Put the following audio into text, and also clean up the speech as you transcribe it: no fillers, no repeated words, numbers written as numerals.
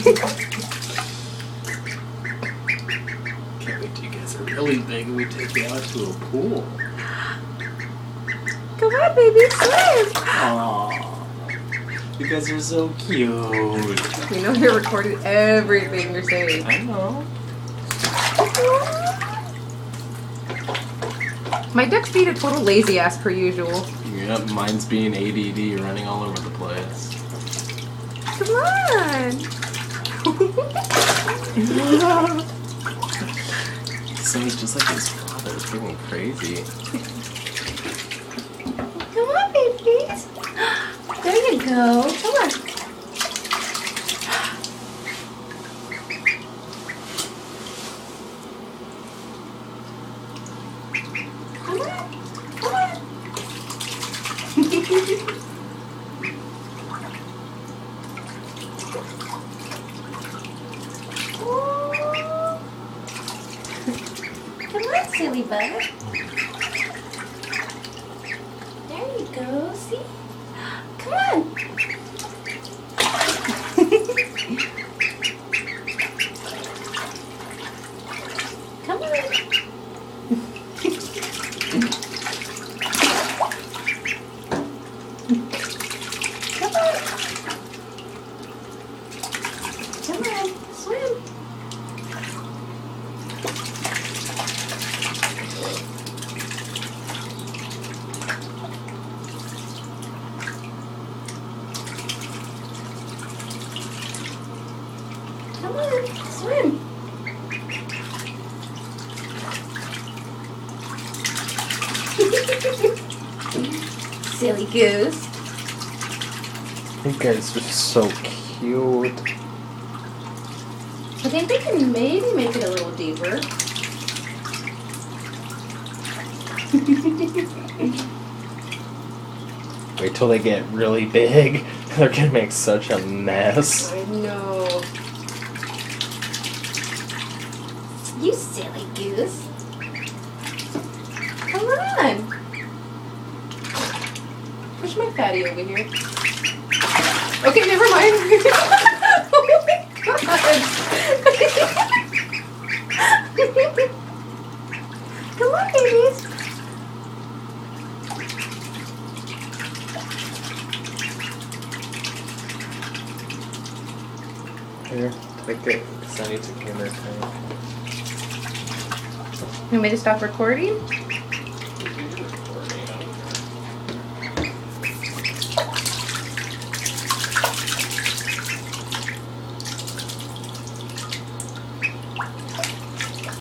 Can't wait till you guys are really big and we take you out to a pool. Come on, baby, swim! Aww. You guys are so cute. You know they're recording everything you're saying. I know. My duck's being a total lazy ass per usual. Yep, mine's being ADD, running all over the place. Come on! Sounds just like his father, freaking crazy. Come on, babies. There you go. Come on. Come on. Come on. Come on, silly bug. There you go. See? Come on. Come on. Come on. Come on. Swim. Come on, swim. Silly goose. You guys are so cute. I think they can maybe make it a little deeper. Wait till they get really big. They're gonna make such a mess. I know. You silly goose. Come on. Push my fatty over here. Okay, never mind. Oh my god. Come on, babies. Here, take it, because I need to clean their tank. You want me to stop recording?